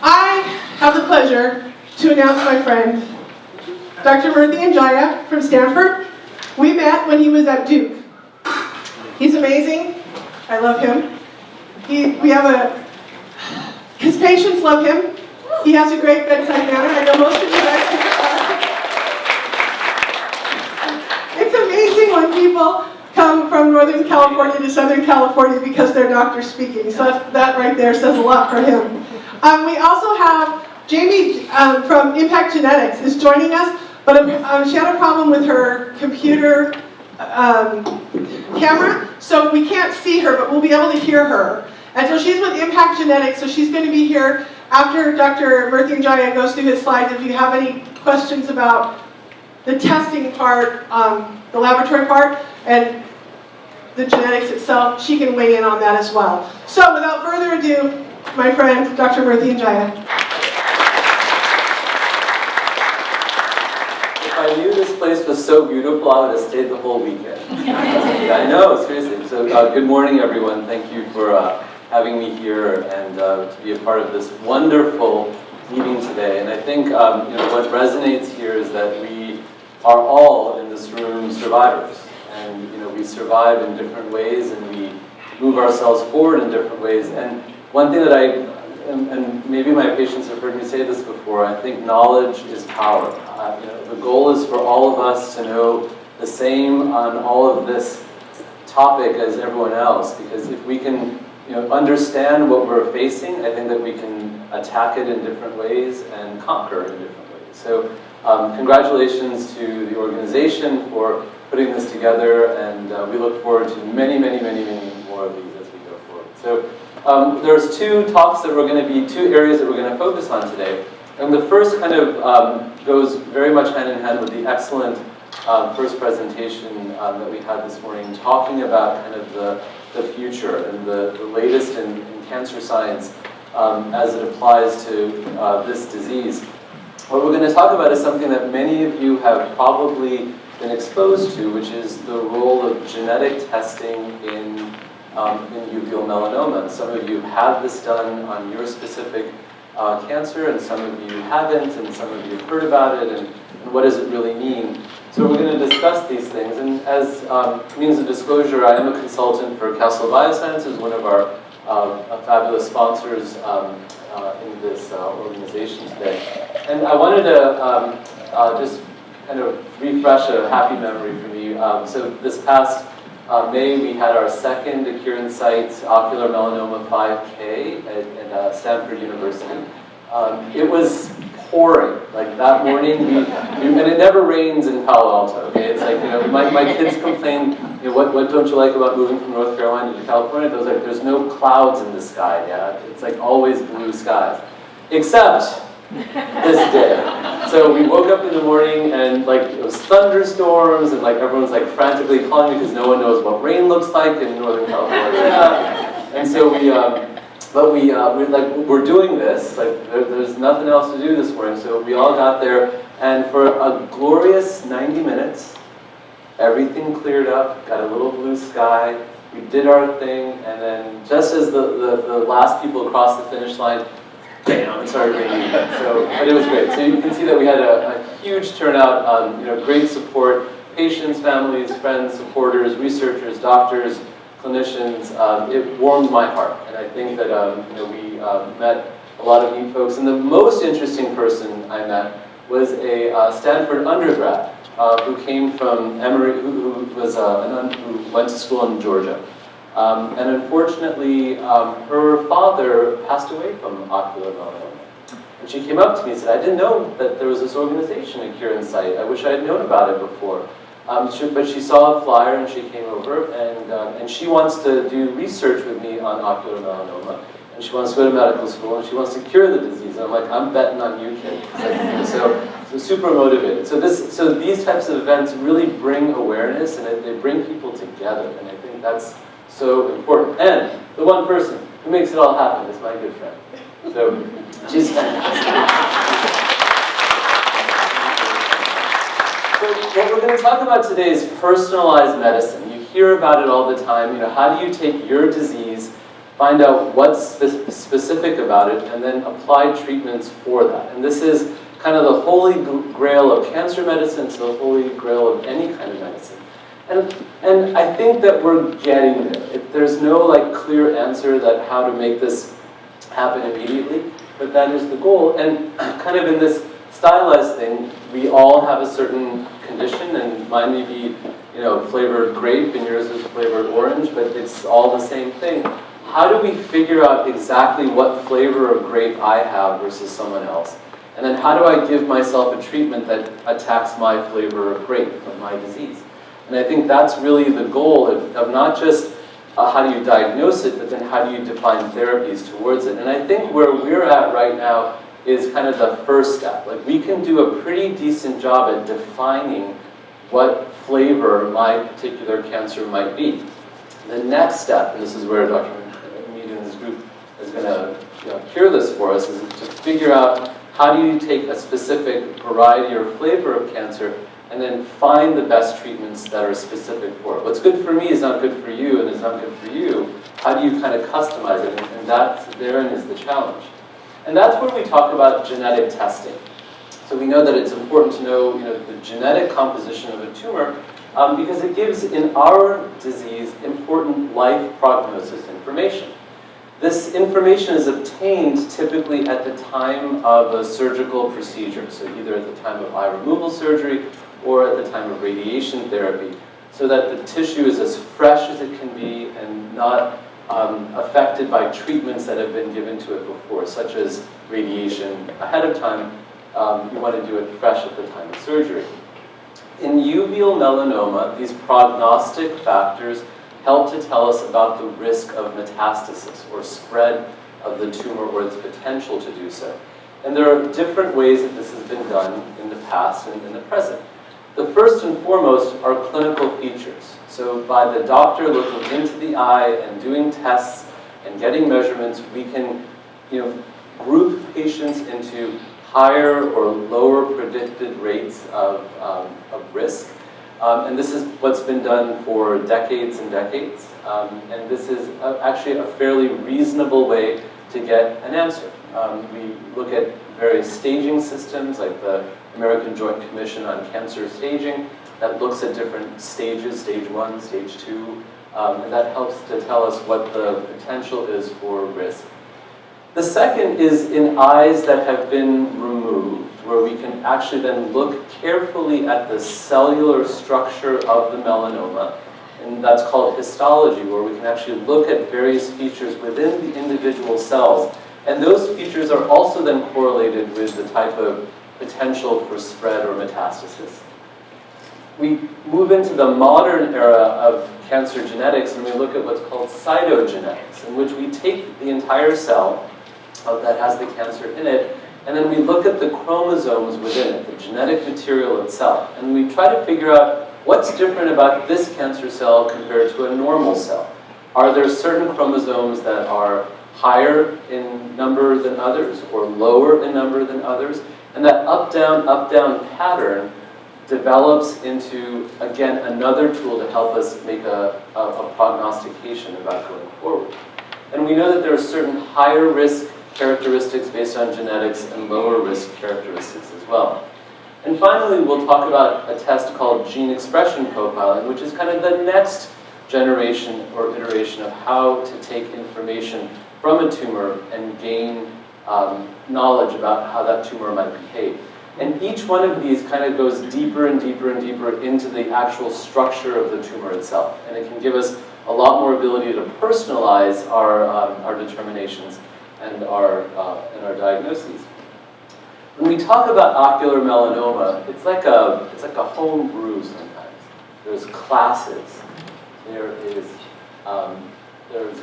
I have the pleasure to announce my friend, Dr. Mruthyunjaya from Stanford. We met when he was at Duke. He's amazing. I love him. His patients love him. He has a great bedside manner. I know most of you guys think it's amazing when people come from Northern California to Southern California because their doctor's speaking. So that right there says a lot for him. We also have Jaime from Impact Genetics is joining us, but she had a problem with her computer camera, so we can't see her, but we'll be able to hear her. And so she's with Impact Genetics, so she's going to be here after Dr. Mruthyunjaya goes through his slides. If you have any questions about the testing part, the laboratory part, and the genetics itself, she can weigh in on that as well. So without further ado, my friend, Dr. Mruthyunjaya. If I knew this place was so beautiful, I would have stayed the whole weekend. I know, seriously. So good morning, everyone. Thank you for having me here and to be a part of this wonderful meeting today. And I think what resonates here is that we are all in this room survivors. And we survive in different ways, and we move ourselves forward in different ways. And one thing that and maybe my patients have heard me say this before, I think knowledge is power. The goal is for all of us to know the same on all of this topic as everyone else, because if we can understand what we're facing, I think that we can attack it in different ways and conquer in different ways. So congratulations to the organization for putting this together, and we look forward to many, many, many, many more of these as we go forward. So there's two areas that we're going to focus on today. And the first kind of goes very much hand in hand with the excellent first presentation that we had this morning, talking about kind of the future and the latest in cancer science as it applies to this disease. What we're going to talk about is something that many of you have probably been exposed to, which is the role of genetic testing in uveal melanoma. And some of you have this done on your specific cancer, and some of you haven't, and some of you have heard about it, and what does it really mean? So we're going to discuss these things, and as means of disclosure, I am a consultant for Biosciences, one of our fabulous sponsors in this organization today. And I wanted to just kind of refresh a happy memory for me. So this past May, we had our second Cure Insight Ocular Melanoma 5K at Stanford University. It was pouring. Like that morning, and it never rains in Palo Alto. Okay, it's like my kids complain. What don't you like about moving from North Carolina to California? It was like there's no clouds in the sky. Yeah, it's like always blue skies, except this day. So we woke up in the morning and like it was thunderstorms and like everyone's like frantically calling because no one knows what rain looks like in Northern California. And so we're doing this, like there's nothing else to do this morning, so we all got there, and for a glorious 90 minutes, everything cleared up, got a little blue sky, we did our thing, and then just as the last people across the finish line, bam, it started raining. But it was great. So you can see that we had a huge turnout, great support, patients, families, friends, supporters, researchers, doctors, clinicians. It warmed my heart, and I think that we met a lot of neat folks. And the most interesting person I met was a Stanford undergrad who came from Emory, who went to school in Georgia. And unfortunately, her father passed away from ocular melanoma. And she came up to me and said, I didn't know that there was this organization at Cure Insight. I wish I had known about it before. But she saw a flyer and she came over, and she wants to do research with me on ocular melanoma. And she wants to go to medical school, and she wants to cure the disease. And I'm like, I'm betting on you, kid. So super motivated. So these types of events really bring awareness, and they bring people together. And I think that's so important. And the one person who makes it all happen is my good friend. So she's fantastic. So what we're going to talk about today is personalized medicine. You hear about it all the time. How do you take your disease find out what's specific about it, and then apply treatments for that. And this is kind of the holy grail of cancer medicine, so the holy grail of any kind of medicine. And I think that we're getting there. There's no like clear answer that how to make this happen immediately, but that is the goal. And kind of in this stylized thing, we all have a certain condition, and mine may be, flavored grape, and yours is flavored orange, but it's all the same thing. How do we figure out exactly what flavor of grape I have versus someone else? And then how do I give myself a treatment that attacks my flavor of grape, of my disease? And I think that's really the goal of not just how do you diagnose it, but then how do you define therapies towards it. And I think where we're at right now is kind of the first step. Like, we can do a pretty decent job at defining what flavor my particular cancer might be. The next step, and this is where Dr. Mead and his group is going to cure this for us, is to figure out how do you take a specific variety or flavor of cancer and then find the best treatments that are specific for it. What's good for me is not good for you, and is not good for you. How do you kind of customize it? And therein is the challenge. And that's where we talk about genetic testing. So we know that it's important to know, the genetic composition of a tumor because it gives, in our disease, important life prognosis information. This information is obtained typically at the time of a surgical procedure, so either at the time of eye removal surgery or at the time of radiation therapy, so that the tissue is as fresh as it can be and not affected by treatments that have been given to it before, such as radiation ahead of time. You want to do it fresh at the time of surgery. In uveal melanoma, these prognostic factors help to tell us about the risk of metastasis or spread of the tumor or its potential to do so. And there are different ways that this has been done in the past and in the present. The first and foremost are clinical features. So by the doctor looking into the eye and doing tests and getting measurements, we can group patients into higher or lower predicted rates of risk. And this is what's been done for decades and decades. And this is actually a fairly reasonable way to get an answer. We look at various staging systems, like the American Joint Commission on Cancer Staging, that looks at different stages, stage 1, stage 2, and that helps to tell us what the potential is for risk. The second is in eyes that have been removed, where we can actually then look carefully at the cellular structure of the melanoma, and that's called histology, where we can actually look at various features within the individual cells, and those features are also then correlated with the type of potential for spread or metastasis. We move into the modern era of cancer genetics, and we look at what's called cytogenetics, in which we take the entire cell that has the cancer in it, and then we look at the chromosomes within it, the genetic material itself, and we try to figure out what's different about this cancer cell compared to a normal cell. Are there certain chromosomes that are higher in number than others, or lower in number than others? And that up-down pattern develops into, again, another tool to help us make a prognostication about going forward. And we know that there are certain higher risk characteristics based on genetics and lower risk characteristics as well. And finally, we'll talk about a test called gene expression profiling, which is kind of the next generation or iteration of how to take information from a tumor and gain knowledge about how that tumor might behave. And each one of these kind of goes deeper and deeper and deeper into the actual structure of the tumor itself. And it can give us a lot more ability to personalize our determinations and our diagnoses. When we talk about ocular melanoma, it's like a home brew sometimes. There's classes. There's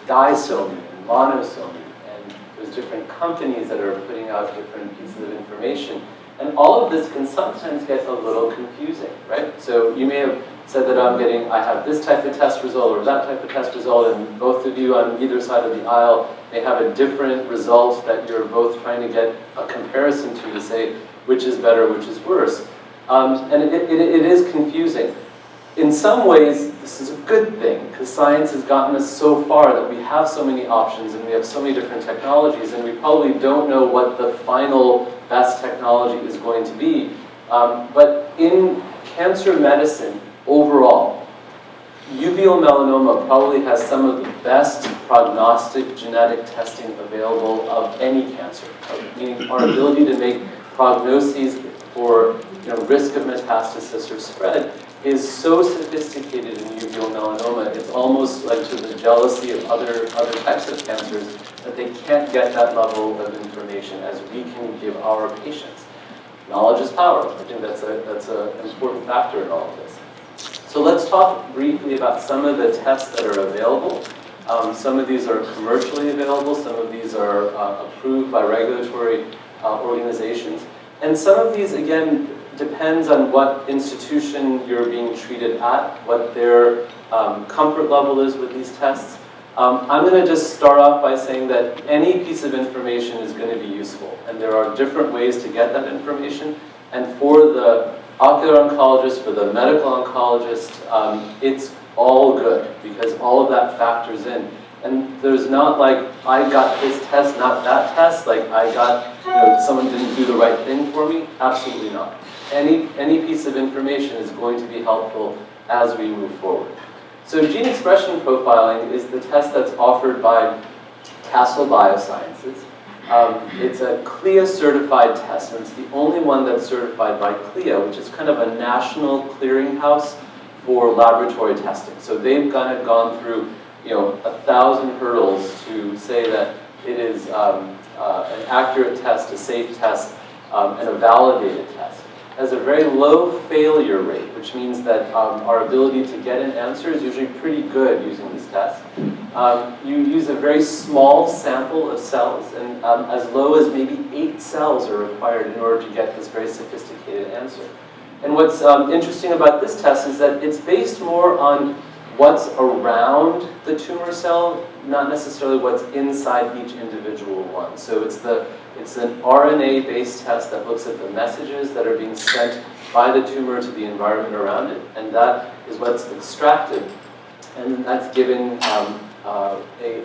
disomy and monosomy, and there's different companies that are putting out different pieces of information. And all of this can sometimes get a little confusing, right? So you may have said that I have this type of test result or that type of test result, and both of you on either side of the aisle may have a different result that you're both trying to get a comparison to say which is better, which is worse. And it is confusing. in some ways, this is a good thing, because science has gotten us so far that we have so many options and we have so many different technologies, and we probably don't know what the final best technology is going to be. But in cancer medicine overall, uveal melanoma probably has some of the best prognostic genetic testing available of any cancer, meaning our ability to make prognoses for risk of metastasis or spread is so sophisticated in uveal melanoma, it's almost like to the jealousy of other types of cancers that they can't get that level of information as we can give our patients. Knowledge is power. I think that's an important factor in all of this. So let's talk briefly about some of the tests that are available. Some of these are commercially available, some of these are approved by regulatory organizations. And some of these, again, depends on what institution you're being treated at, what their comfort level is with these tests. I'm going to just start off by saying that any piece of information is going to be useful, and there are different ways to get that information. And for the ocular oncologist, for the medical oncologist, it's all good, because all of that factors in. And there's not like, I got this test, not that test, like I got, someone didn't do the right thing for me. Absolutely not. Any piece of information is going to be helpful as we move forward. So gene expression profiling is the test that's offered by Castle Biosciences. It's a CLIA certified test, and it's the only one that's certified by CLIA, which is kind of a national clearinghouse for laboratory testing. So they've kind of gone through 1,000 hurdles to say that it is an accurate test, a safe test, and a validated test. It has a very low failure rate, which means that our ability to get an answer is usually pretty good using this test. You use a very small sample of cells, and as low as maybe 8 cells are required in order to get this very sophisticated answer. And what's interesting about this test is that it's based more on what's around the tumor cell, not necessarily what's inside each individual one. So it's an RNA-based test that looks at the messages that are being sent by the tumor to the environment around it, and that is what's extracted. And that's given a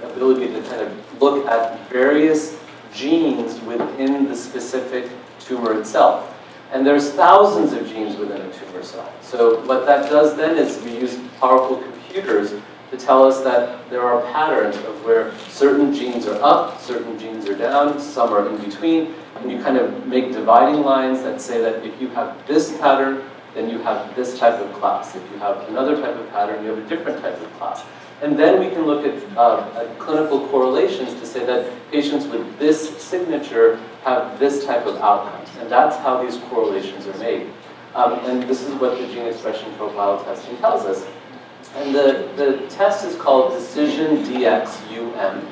ability to kind of look at various genes within the specific tumor itself. And there's thousands of genes within a tumor cell. So what that does then is we use powerful computers to tell us that there are patterns of where certain genes are up, certain genes are down, some are in between, and you kind of make dividing lines that say that if you have this pattern, then you have this type of class. If you have another type of pattern, you have a different type of class. And then we can look at clinical correlations to say that patients with this signature have this type of outcomes. And that's how these correlations are made. And this is what the gene expression profile testing tells us. And the test is called DecisionDx-UM.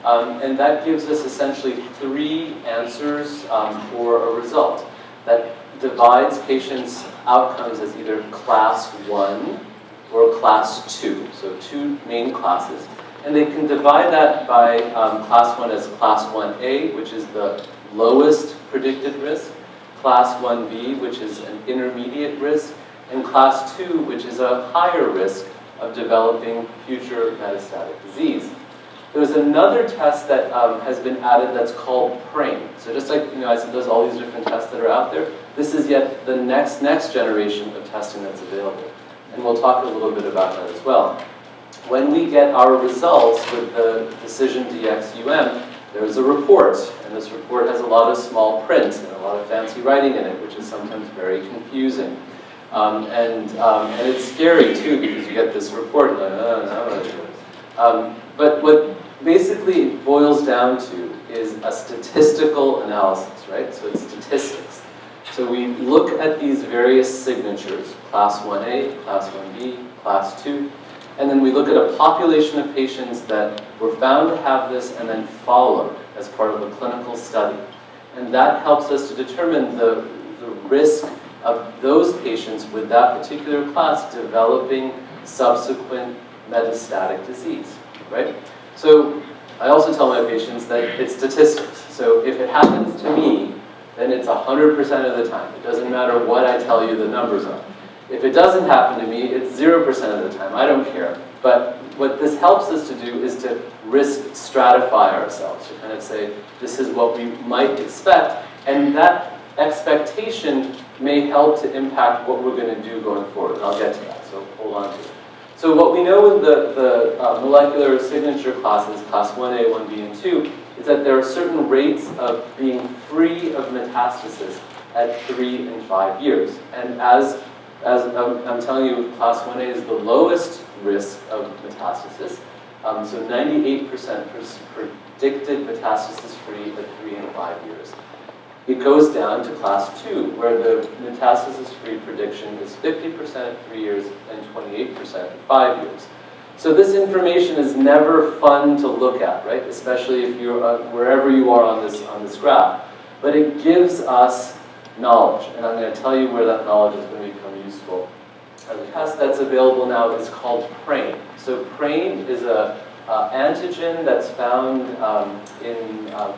And that gives us essentially 3 answers for a result that divides patients' outcomes as either class 1 or class 2, so 2 main classes. And they can divide that by class 1 as class 1A, which is the lowest predicted risk, class 1B, which is an intermediate risk, and class 2, which is a higher risk of developing future metastatic disease. There's another test that has been added that's called PRAME. So just like I said, there's all these different tests that are out there. This is yet the next generation of testing that's available. And we'll talk a little bit about that as well. When we get our results with the DecisionDx-UM, there's a report. And this report has a lot of small print and a lot of fancy writing in it, which is sometimes very confusing. And it's scary too, because you get this report and like, oh, no, what is this? But what basically it boils down to is a statistical analysis, right? So it's statistics. So we look at these various signatures, class 1A, class 1B, class 2, and then we look at a population of patients that were found to have this and then followed as part of a clinical study. And that helps us to determine the risk of those patients with that particular class developing subsequent metastatic disease, right? So I also tell my patients that it's statistics. So if it happens to me, then it's 100% of the time. It doesn't matter what I tell you the numbers are. If it doesn't happen to me, it's 0% of the time. I don't care. But what this helps us to do is to risk stratify ourselves, to kind of say, this is what we might expect, and that expectation may help to impact what we're going to do going forward. And I'll get to that, so hold on to it. So what we know with the molecular signature classes, class 1A, 1B, and 2, is that there are certain rates of being free of metastasis at 3 and 5 years. And as I'm telling you, class 1A is the lowest risk of metastasis. So 98% predicted metastasis-free at 3 and 5 years. It goes down to class 2, where the metastasis-free prediction is 50% at 3 years and 28% at 5 years. So this information is never fun to look at, right? Especially if you're wherever you are on this graph. But it gives us knowledge, and I'm going to tell you where that knowledge is going to become useful. The test that's available now is called PRAME. So PRAME is a antigen that's found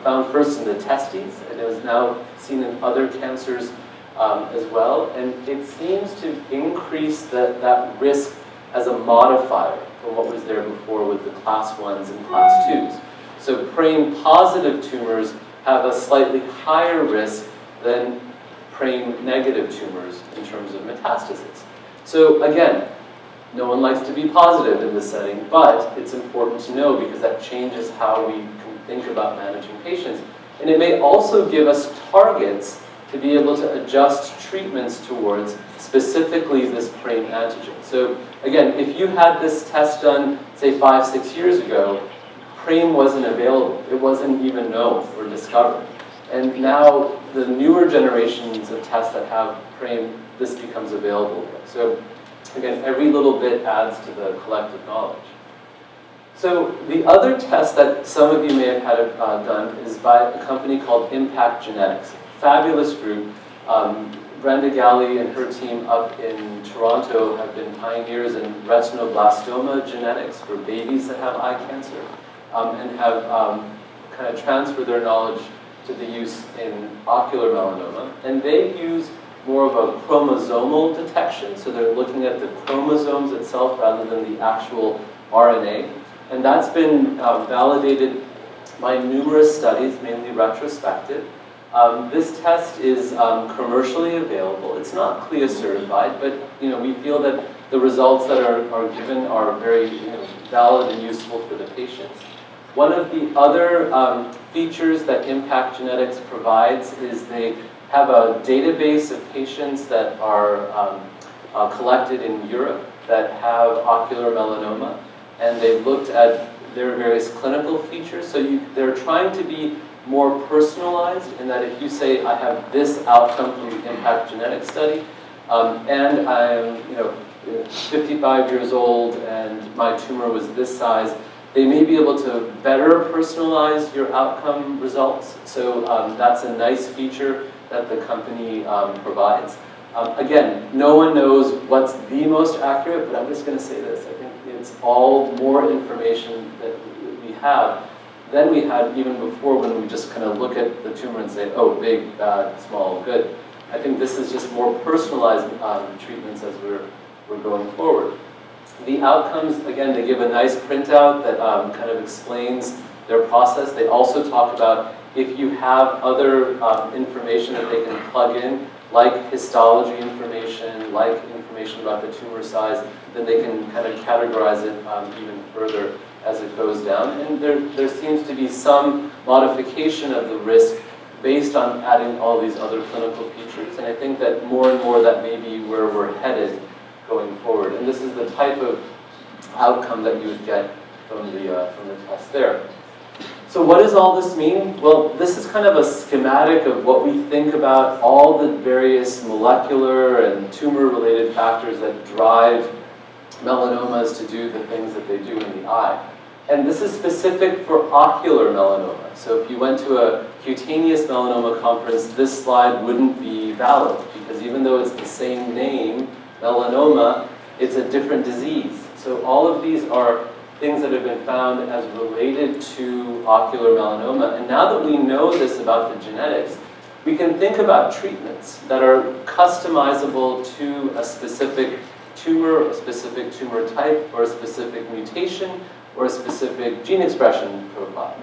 found first in the testes, and is now seen in other cancers as well. And it seems to increase that risk as a modifier from what was there before with the class 1s and class 2s. So PRAME positive tumors have a slightly higher risk than PRAME negative tumors in terms of metastasis. So again, no one likes to be positive in this setting, but it's important to know because that changes how we can think about managing patients. And it may also give us targets to be able to adjust treatments towards specifically this PRAME antigen. So again, if you had this test done, say 5, 6 years ago, PRAME wasn't available. It wasn't even known or discovered. And now the newer generations of tests that have PRAME, this becomes available. So again, every little bit adds to the collective knowledge. So the other test that some of you may have had done is by a company called Impact Genetics. Fabulous group. Brenda Galli and her team up in Toronto have been pioneers in retinoblastoma genetics for babies that have eye cancer, and have kind of transferred their knowledge to the use in ocular melanoma. And they use more of a chromosomal detection, so they're looking at the chromosomes itself rather than the actual RNA. And that's been validated by numerous studies, mainly retrospective. This test is commercially available. It's not CLIA certified, but we feel that the results that are given are very valid and useful for the patients. One of the other features that Impact Genetics provides is they have a database of patients that are collected in Europe that have ocular melanoma, and they've looked at their various clinical features. So they're trying to be more personalized in that if you say, I have this outcome from the Impact Genetics study, and I'm 55 years old and my tumor was this size, they may be able to better personalize your outcome results. So that's a nice feature that the company provides. Again, no one knows what's the most accurate, but I'm just going to say this. I think it's all more information that we have than we had even before when we just kind of look at the tumor and say, oh, big, bad, small, good. I think this is just more personalized treatments as we're going forward. The outcomes, again, they give a nice printout that kind of explains their process. They also talk about if you have other information that they can plug in, like histology information, like information about the tumor size, then they can kind of categorize it even further as it goes down. And there seems to be some modification of the risk based on adding all these other clinical features. And I think that more and more that may be where we're headed going forward. And this is the type of outcome that you would get from the test there. So what does all this mean? Well, this is kind of a schematic of what we think about all the various molecular and tumor-related factors that drive melanomas to do the things that they do in the eye. And this is specific for ocular melanoma. So if you went to a cutaneous melanoma conference, this slide wouldn't be valid, because even though it's the same name, melanoma, it's a different disease. So all of these are things that have been found as related to ocular melanoma. And now that we know this about the genetics, we can think about treatments that are customizable to a specific tumor, a specific tumor type, or a specific mutation, or a specific gene expression profile.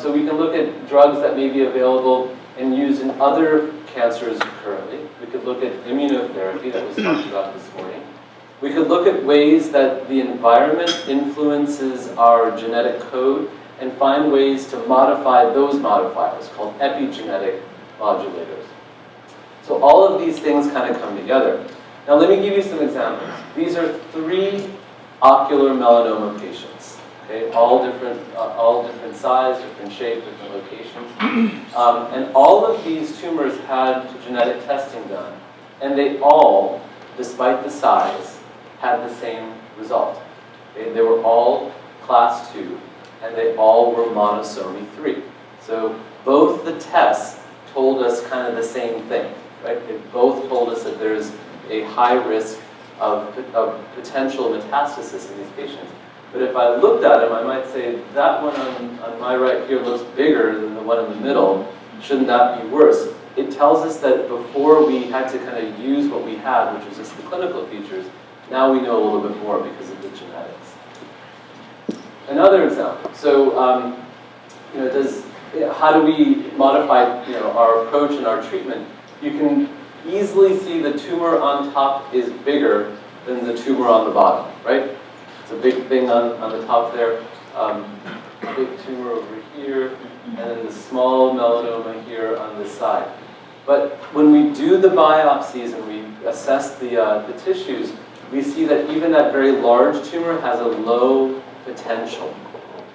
So we can look at drugs that may be available and used in other cancers currently. We could look at immunotherapy that was talked about this morning. We could look at ways that the environment influences our genetic code and find ways to modify those modifiers called epigenetic modulators. So all of these things kind of come together. Now let me give you some examples. These are 3 ocular melanoma patients. Okay, all different size, different shape, different locations. And all of these tumors had genetic testing done, and they all, despite the size, had the same result. Okay, they were all class 2, and they all were monosomy 3. So both the tests told us kind of the same thing, right? They both told us that there's a high risk of potential metastasis in these patients. But if I looked at them, I might say, that one on my right here looks bigger than the one in the middle. Shouldn't that be worse? It tells us that before we had to kind of use what we had, which was just the clinical features, now we know a little bit more because of the genetics. Another example. So, how do we modify, our approach and our treatment? You can easily see the tumor on top is bigger than the tumor on the bottom, right? It's a big thing on the top there. Big tumor over here, and then the small melanoma here on this side. But when we do the biopsies and we assess the tissues, we see that even that very large tumor has a low potential.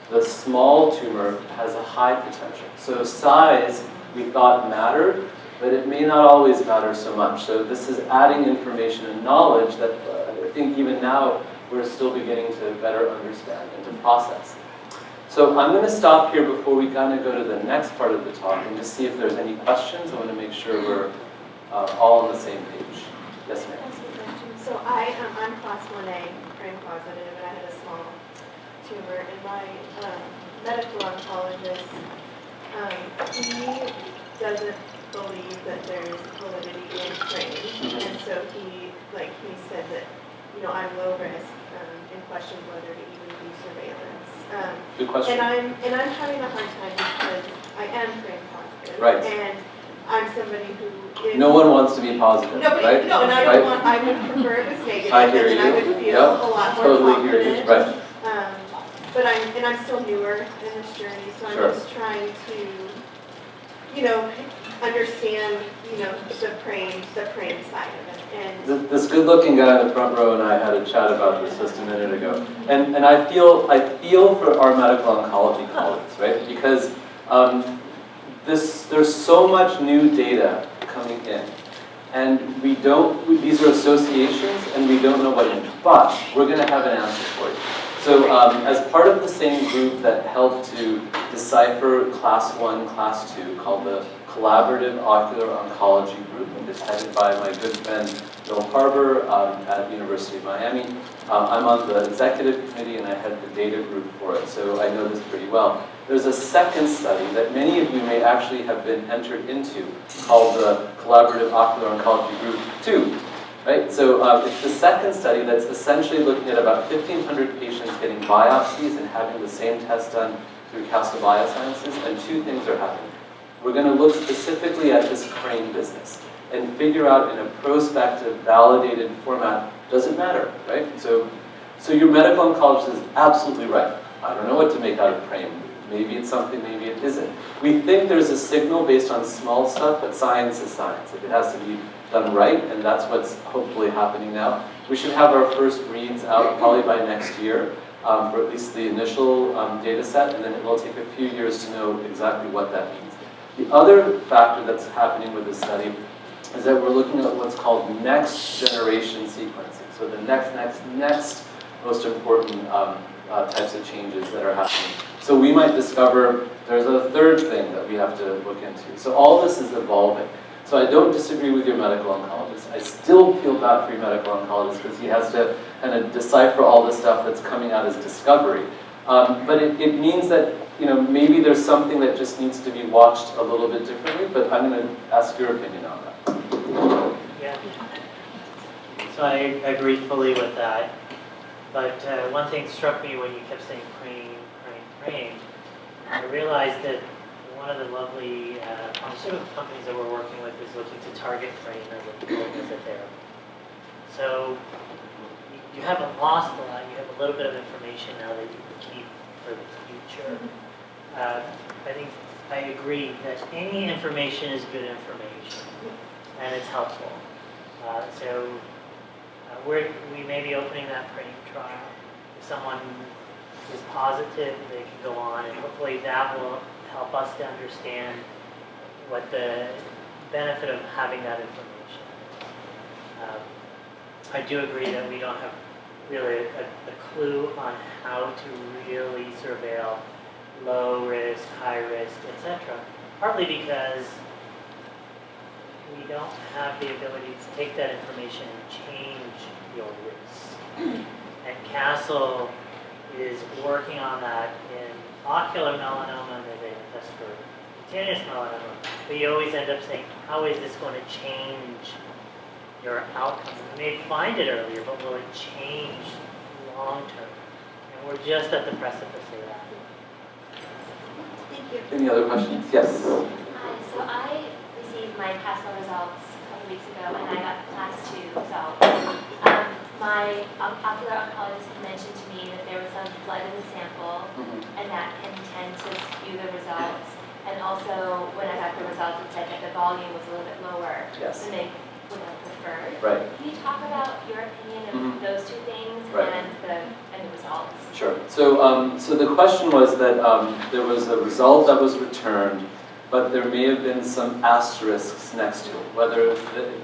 The small tumor has a high potential. So size, we thought mattered, but it may not always matter so much. So this is adding information and knowledge that I think even now we're still beginning to better understand and to process. So I'm going to stop here before we kind of go to the next part of the talk and just see if there's any questions. I want to make sure we're all on the same page. Yes, ma'am. So I'm class 1A, gram positive, and I had a small tumor. And my medical oncologist, he doesn't believe that there's validity in PRAME, and so he said that I'm low risk and questioned whether to even do surveillance. Good question. And I'm having a hard time because I am PRAME positive, right? And I'm somebody who is... No one wants to be positive, right? No, and I don't want, I would prefer it was negative, I hear and then you. I would feel a lot more Totally confident. hear you. Right. But I'm still newer in this journey, so I'm Sure. just trying to, understand, the PRAME side of it. And This good-looking guy in the front row and I had a chat about this just a minute ago, and I feel for our medical oncology colleagues, right? Because there's so much new data coming in, and these are associations, and we don't know what it is, but we're going to have an answer for you. So as part of the same group that helped to decipher class 1, class 2, called the Collaborative Ocular Oncology Group, and it's headed by my good friend Bill Harbour at the University of Miami. I'm on the executive committee and I head the data group for it, so I know this pretty well. There's a second study that many of you may actually have been entered into called the Collaborative Ocular Oncology Group 2. Right? So it's the second study that's essentially looking at about 1,500 patients getting biopsies and having the same test done through Biosciences, and 2 things are happening. We're going to look specifically at this PRAME business and figure out in a prospective, validated format, does it matter, right? So your medical oncologist is absolutely right. I don't know what to make out of PRAME. Maybe it's something, maybe it isn't. We think there's a signal based on small stuff, but science is science. If it has to be done right, and that's what's hopefully happening now. We should have our first reads out probably by next year, for at least the initial data set, and then it will take a few years to know exactly what that means. The other factor that's happening with this study is that we're looking at what's called next generation sequencing. So the next most important types of changes that are happening. So we might discover there's a third thing that we have to look into. So all this is evolving. So I don't disagree with your medical oncologist. I still feel bad for your medical oncologist because he has to kind of decipher all the stuff that's coming out as discovery. But it means that maybe there's something that just needs to be watched a little bit differently, but I'm going to ask your opinion on that. Yeah. So I agree fully with that. But one thing struck me when you kept saying PRAME. I realized that one of the lovely pharmaceutical companies that we're working with is looking to target PRAME as a therapy. So you haven't lost a lot. You have a little bit of information now that you can keep for the future. I think I agree that any information is good information, and it's helpful. We may be opening that PRAME trial. If someone is positive, they can go on, and hopefully that will help us to understand what the benefit of having that information is. I do agree that we don't have really a clue on how to really surveil low risk, high risk, etc. Partly because we don't have the ability to take that information and change your risk. And Castle is working on that in ocular melanoma, and they test for cutaneous melanoma. But you always end up saying, how is this going to change your outcome? You may find it earlier, but will it change long term? And we're just at the precipice of that. Thank you. Any other questions? Yes. Hi, so I received my Castle results a couple weeks ago, and I got class 2 results. My ocular oncologist had mentioned to me that there was some blood in the sample, and that can tend to skew the results. And also, when I got the results, it said that the volume was a little bit lower than they would have preferred. Right. Can you talk about your opinion of those two things and the results? Sure. So the question was that there was a result that was returned, but there may have been some asterisks next to it, whether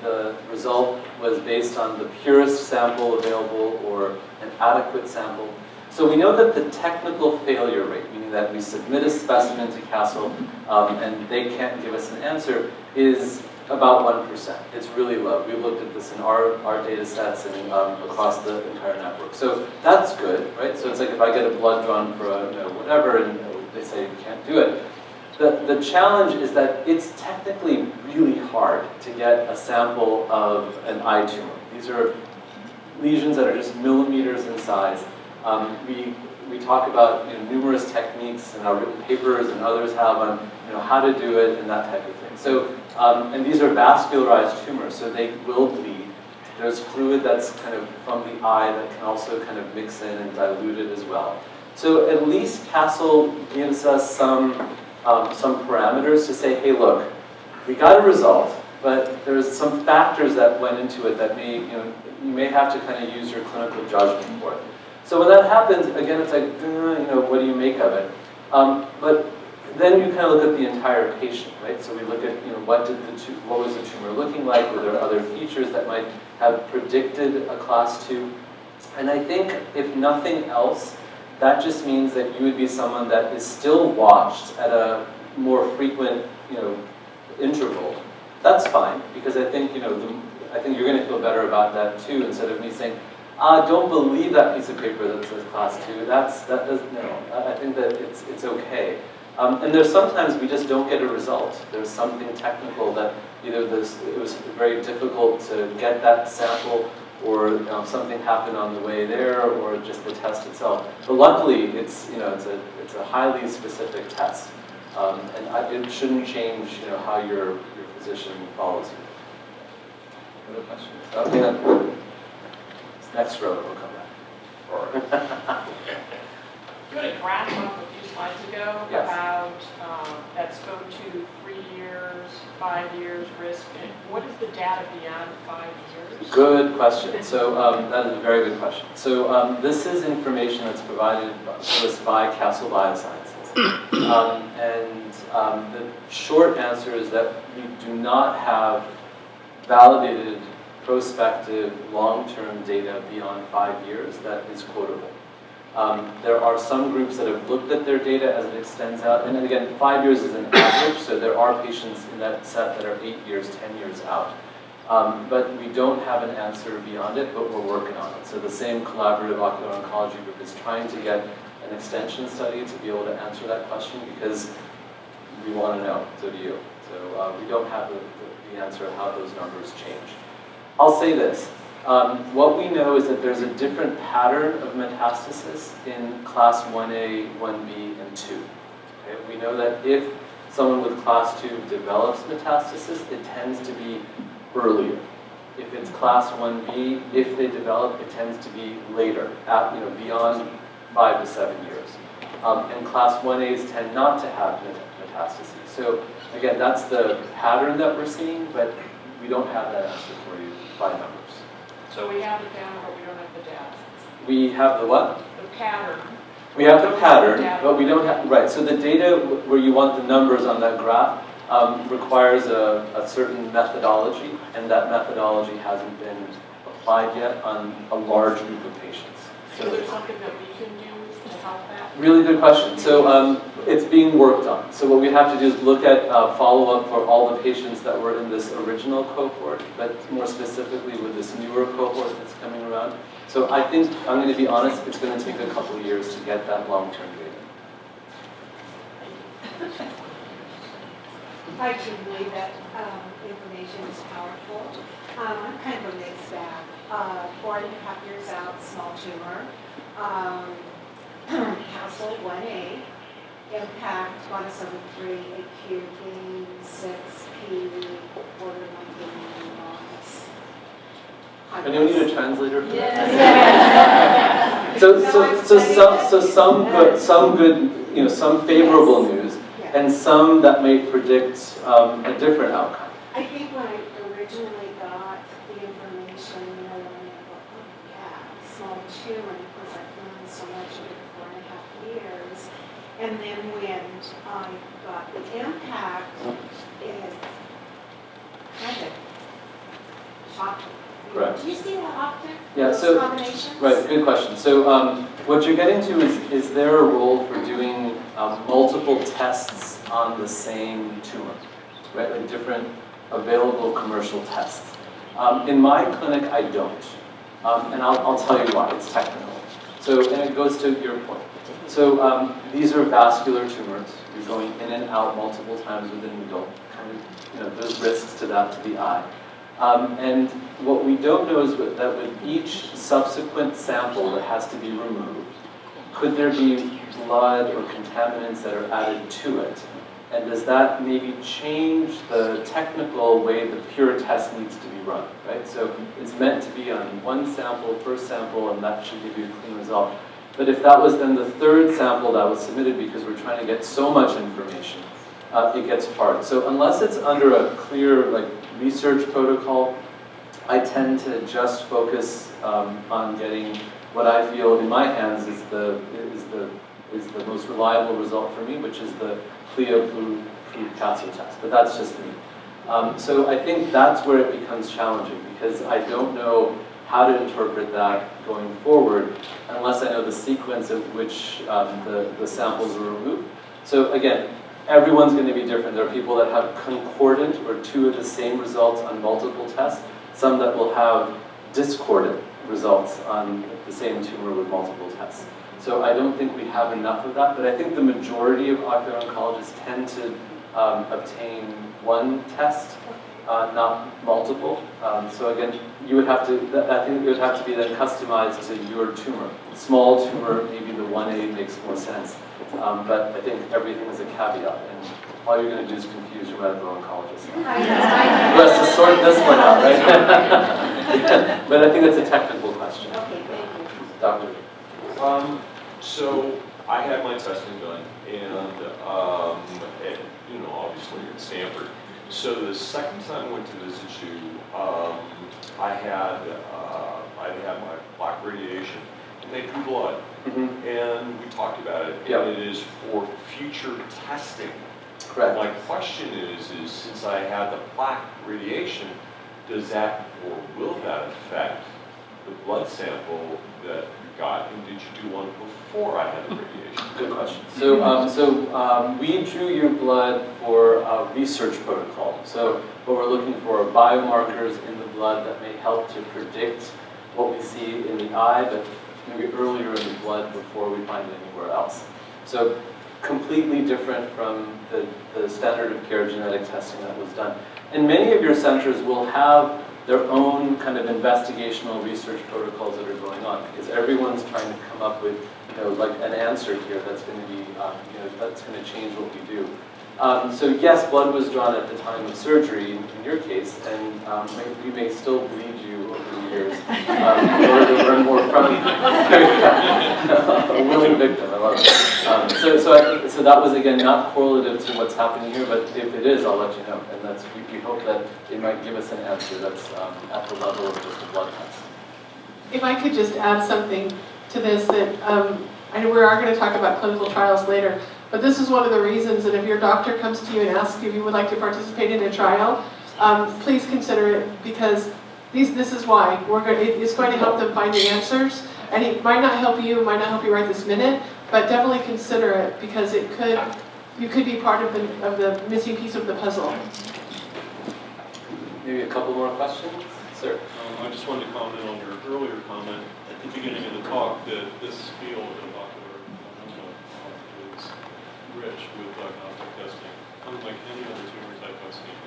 the result was based on the purest sample available or an adequate sample. So we know that the technical failure rate, meaning that we submit a specimen to Castle and they can't give us an answer, is about 1%. It's really low. We looked at this in our data sets and across the entire network. So that's good, right? So it's like if I get a blood drawn for whatever, and they say you can't do it. The challenge is that it's technically really hard to get a sample of an eye tumor. These are lesions that are just millimeters in size. We talk about numerous techniques in our written papers, and others have on how to do it and that type of thing. So and these are vascularized tumors, so they will bleed. There's fluid that's kind of from the eye that can also kind of mix in and dilute it as well. So at least Castle gives us some parameters to say, hey, look, we got a result, but there's some factors that went into it that may, you may have to kind of use your clinical judgment for it. So when that happens, again, it's like, what do you make of it? But then you kind of look at the entire patient, right? So we look at, what was the tumor looking like? Were there other features that might have predicted a class 2? And I think, if nothing else, that just means that you would be someone that is still watched at a more frequent, interval. That's fine, because I think, I think you're going to feel better about that too, instead of me saying, don't believe that piece of paper that says class 2. I think that it's okay. And there's sometimes we just don't get a result. There's something technical that either it was very difficult to get that sample, or something happened on the way there, or just the test itself. But luckily, it's a highly specific test, and it shouldn't change how your physician follows you. Other questions? Okay, then. Next row, we'll come back. You had a graph up a few slides ago about that spoke to 3 years, 5 years risk. And what is the data beyond 5 years? Good question. So that is a very good question. So this is information that's provided to us by Castle Biosciences. And the short answer is that we do not have validated prospective long-term data beyond 5 years that is quotable. There are some groups that have looked at their data as it extends out, and again, 5 years is an average, so there are patients in that set that are 8 years, 10 years out. But we don't have an answer beyond it, but we're working on it. So the same collaborative ocular oncology group is trying to get an extension study to be able to answer that question because we want to know, so do you. So we don't have the answer of how those numbers change. I'll say this. What we know is that there's a different pattern of metastasis in class 1A, 1B, and 2. Okay? We know that if someone with class 2 develops metastasis, it tends to be earlier. If it's class 1B, if they develop, it tends to be later, beyond 5 to 7 years. And class 1As tend not to have metastases. So again, that's the pattern that we're seeing, but we don't have that answer for you by numbers. So we have the pattern, but we don't have the data. We have the what? The pattern. We have the pattern, but we don't have, right, so the data where you want the numbers on that graph requires a certain methodology, and that methodology hasn't been applied yet on a large group of patients. So there's something that we can do to help that? Really good question. So it's being worked on. So what we have to do is look at follow-up for all the patients that were in this original cohort, but more specifically with this newer cohort that's coming around. So I think, I'm going to be honest, it's going to take a couple of years to get that long-term data. I do believe that information is powerful. I'm kind of a mixed bag. 4.5 years out, small tumor. Castle 1A, impact 173, acute gain 6P, borderline gain loss. Anyone need a translator for that? Yes. Some good, some favorable news, and some that may predict a different outcome. I think when I originally got the information, I thought, oh yeah, small tumor, because I've learned so much of it in 4.5 years. And then when I got the impact, it kind of shocked me. Correct. Do you see that often? Yeah, those so, combinations? right, good question. So what you're getting to is there a role for doing multiple tests on the same tumor, right? Like different available commercial tests. In my clinic, I don't. And I'll tell you why, it's technical. So, and it goes to your point. So these are vascular tumors. You're going in and out multiple times with a needle. There's risks to that to the eye. And what we don't know is that with each subsequent sample that has to be removed, could there be blood or contaminants that are added to it? And does that maybe change the technical way the pure test needs to be run, right? So it's meant to be on one sample, first sample, and that should give you a clean result. But if that was then the third sample that was submitted because we're trying to get so much information, it gets hard. So unless it's under a clear research protocol, I tend to just focus on getting what I feel in my hands is the most reliable result for me, which is the CLIA blue cancer test. But that's just me. So I think that's where it becomes challenging because I don't know how to interpret that going forward unless I know the sequence at which the samples are removed. So again, everyone's going to be different. There are people that have concordant or two of the same results on multiple tests, some that will have discordant results on the same tumor with multiple tests. So I don't think we have enough of that, but I think the majority of ocular oncologists tend to obtain one test, not multiple. So again, you would have to, I think it would have to be then customized to your tumor. Small tumor, maybe the 1A makes more sense. But I think everything is a caveat, and all you're going to do is confuse your medical oncologist. Who has to sort this one out, right? But I think that's a technical question. Okay, thank you. Doctor. So I had my testing done, and obviously at Stanford. So the second time I went to visit you, I had my plaque radiation, and they drew blood, and we talked about it. Yep. And it is for future testing. Correct. My question is since I had the plaque radiation, does that or will that affect the blood sample that you got, and did you do one before I had the radiation? Good question. So we drew your blood for a research protocol. So what we're looking for are biomarkers in the blood that may help to predict what we see in the eye, but maybe earlier in the blood before we find it anywhere else. So completely different from the standard of care genetic testing that was done. And many of your centers will have their own kind of investigational research protocols that are going on, because everyone's trying to come up with, like an answer here that's going to be, that's going to change what we do. So yes, blood was drawn at the time of surgery in your case, and we may still bleed you over the years in order to learn more from a willing victim. I love it. So that was again not correlative to what's happening here, but if it is, I'll let you know. And that's we hope that it might give us an answer that's at the level of just a blood test. If I could just add something to this, that I know we are going to talk about clinical trials later, but this is one of the reasons that if your doctor comes to you and asks if you would like to participate in a trial, please consider it, because this is why. It's going to help them find the answers, and it might not help you, it might not help you right this minute, but definitely consider it, because you could be part of the missing piece of the puzzle. Maybe a couple more questions? Sir. I just wanted to comment on your earlier comment at the beginning of the talk that this field of ocular melanoma is rich with diagnostic testing, unlike any other tumor type I've seen.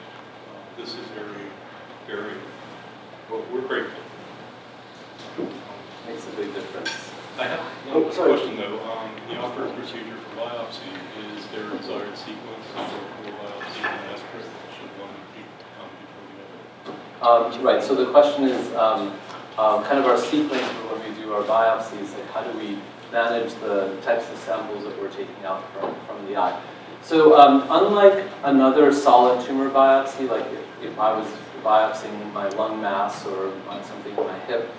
This is very, very, well, we're grateful. Makes a big difference. I have one question though. The offered procedure for biopsy, is there a desired sequence for biopsy and aspirate? Should one come before the other? Right, so the question is kind of our sequence for when we do our biopsies, like how do we manage the types of samples that we're taking out from the eye. So unlike another solid tumor biopsy, like if I was biopsying my lung mass or something in my hip,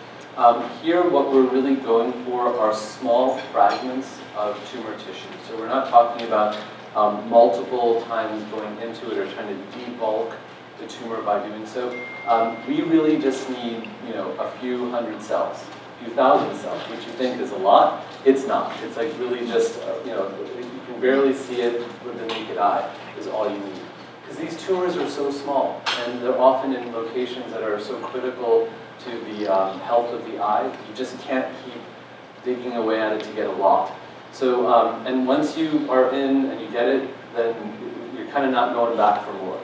here what we're really going for are small fragments of tumor tissue. So we're not talking about multiple times going into it or trying to debulk the tumor by doing so. We really just need, a few hundred cells, a few thousand cells, which you think is a lot. It's not. It's like really just, you can barely see it with the naked eye is all you need. Because these tumors are so small, and they're often in locations that are so critical to the health of the eye. You just can't keep digging away at it to get a lot. So, and once you are in and you get it, then you're kind of not going back for more.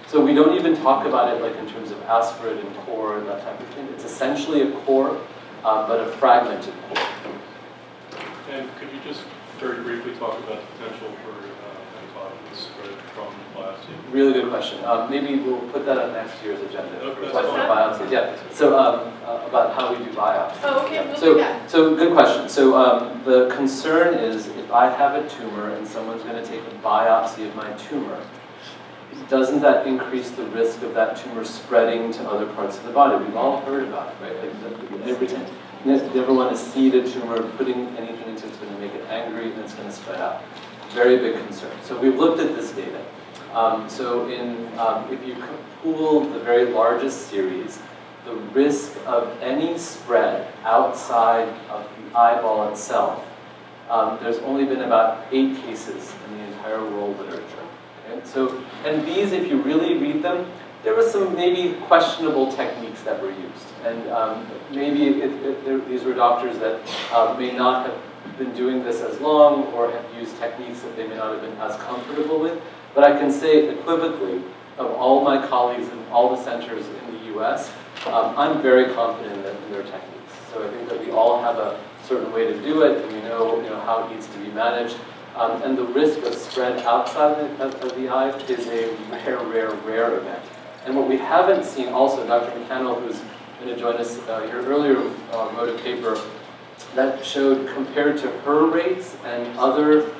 So we don't even talk about it like in terms of aspirate and core and that type of thing. It's essentially a core, but a fragmented core. And could you just very briefly talk about the potential for mitosis spread from biopsy? Really good question. Maybe we'll put that on next year's agenda. Okay. For biopsies. Yeah. So about how we do biopsy. Oh, okay, Yeah. we'll So, do that. so good question. So the concern is if I have a tumor and someone's going to take a biopsy of my tumor, doesn't that increase the risk of that tumor spreading to other parts of the body? We've all heard about it, right? Like every time you never want to seed a tumor, putting anything into it's going to make it angry and it's going to spread out. Very big concern. So we've looked at this data. So if you pool the very largest series, the risk of any spread outside of the eyeball itself, there's only been about 8 cases in the entire world literature. Okay? So, and these, if you really read them, there were some maybe questionable techniques that were used. And maybe these were doctors that may not have been doing this as long or have used techniques that they may not have been as comfortable with. But I can say equivocally, of all my colleagues in all the centers in the US, I'm very confident in their techniques. So I think that we all have a certain way to do it, and we know, how it needs to be managed. And the risk of spread outside of the eye is a rare event. And what we haven't seen also, Dr. McCannell, who's going to join us here earlier, wrote a paper that showed, compared to her rates and other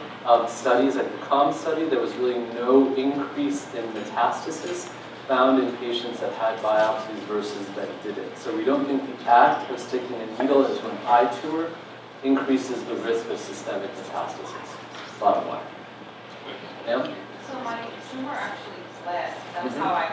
studies, like the COM study, there was really no increase in metastasis found in patients that had biopsies versus that didn't. So we don't think the act of sticking a needle into an eye tumor increases the risk of systemic metastasis. Bottom line. Yeah? So my tumor actually fled. That's how I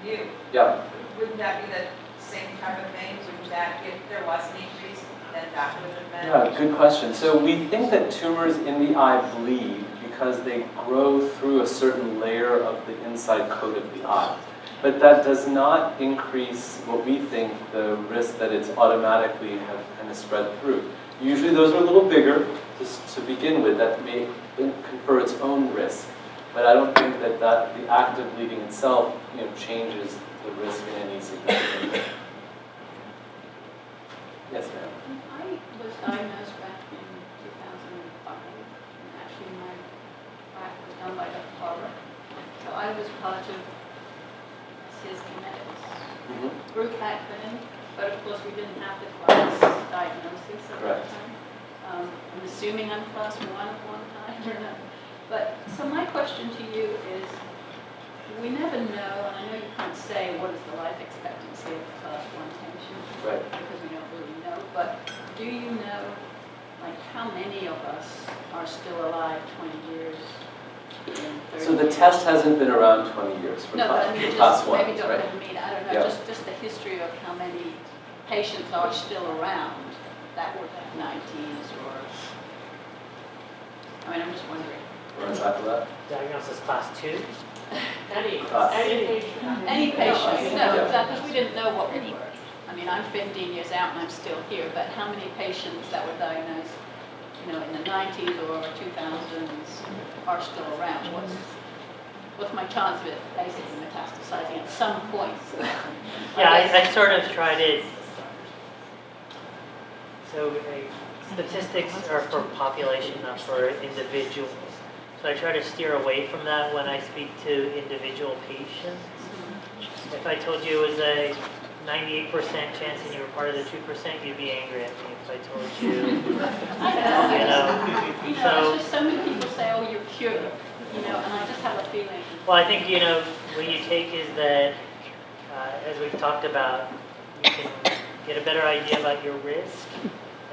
knew. Yeah. Wouldn't that be the same type of thing? Wouldn't that if there was an increase, then that would have been? Yeah, good question. So we think that tumors in the eye bleed because they grow through a certain layer of the inside coat of the eye. But that does not increase what we think the risk that it's automatically have kind of spread through. Usually those are a little bigger to begin with. That may confer its own risk. But I don't think that the act of bleeding itself, changes the risk in any significant way. Yes, ma'am. I was diagnosed back in 2005, and actually my back was done by Dr. Barber. So I was part of his genetics group back then, but of course we didn't have the class diagnosis at that time. I'm assuming I'm class 1 at one time or not. But, so my question to you is, we never know, and I know you can't say what is the life expectancy of a class 1 patient, Right. because we don't really know, but do you know, like, how many of us are still alive 20 years? In 30 So the years? test hasn't been around 20 years for No, but I mean, class just 1, maybe don't right? mean, I don't know, Yeah. just the history of how many patients are still around that were 19s or, I mean, I'm just wondering. We're on top of that? Diagnosis class 2? Any Us. patient. Any patient, no, Yeah. because we didn't know what we were. I mean, I'm 15 years out and I'm still here, but how many patients that were diagnosed, in the 90s or 2000s are still around? What's my chance of it basically metastasizing at some point? Yeah, I sort of tried it. So statistics are for population, not for individuals. So I try to steer away from that when I speak to individual patients. If I told you it was a 98% chance and you were part of the 2%, you'd be angry at me if I told you, It's just so many people say, oh, you're cured, and I just have a feeling. Well, I think, what you take is that, as we've talked about, you can get a better idea about your risk.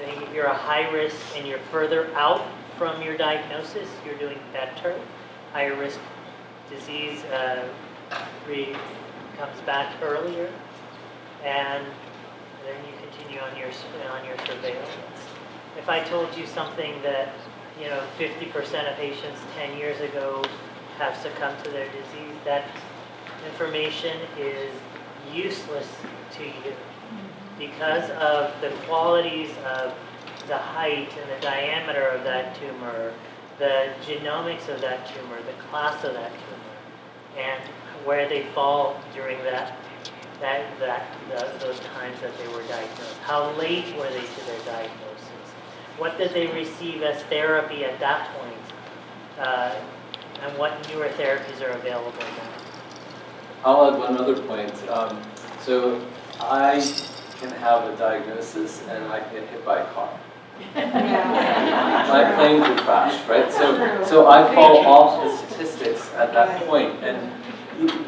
I think if you're a high risk and you're further out from your diagnosis, you're doing better. Higher risk disease comes back earlier, and then you continue on your surveillance. If I told you something that 50% of patients 10 years ago have succumbed to their disease, that information is useless to you because of the qualities of the height and the diameter of that tumor, the genomics of that tumor, the class of that tumor, and where they fall during those times that they were diagnosed. How late were they to their diagnosis? What did they receive as therapy at that point? And what newer therapies are available now? I'll add one other point. So I can have a diagnosis and I can get hit by a car. My plane could crash, right? So I fall off the statistics at that point. And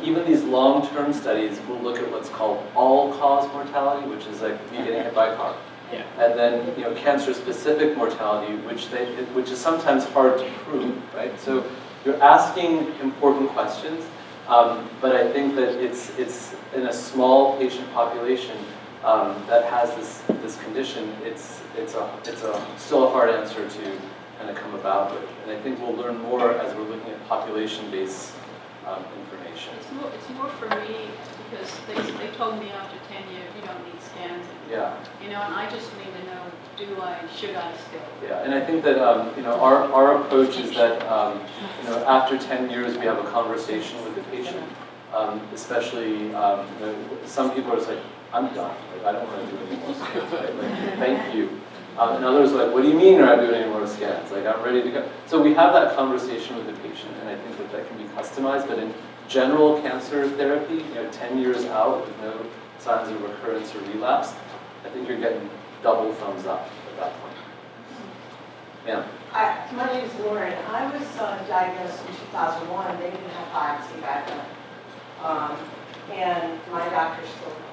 even these long-term studies will look at what's called all-cause mortality, which is like me getting hit by a car. Yeah. And then cancer-specific mortality, which is sometimes hard to prove, right? So you're asking important questions, but I think that it's in a small patient population that has this condition. It's still a hard answer to kind of come about with, and I think we'll learn more as we're looking at population-based information. It's more for me because they told me after 10 years you don't need scans. Yeah. And I just need to know, should I still? Yeah, and I think that our approach is that after 10 years we have a conversation with the patient, especially some people are just like, I'm done. Like, I don't want to do any more scans. Right? Like, thank you. And others are like, what do you mean you're not doing any more scans? Like, I'm ready to go. So we have that conversation with the patient, and I think that can be customized. But in general cancer therapy, 10 years out with no signs of recurrence or relapse, I think you're getting double thumbs up at that point. Yeah. My name is Lauren. I was diagnosed in 2001. They didn't have biopsy back then. And my doctor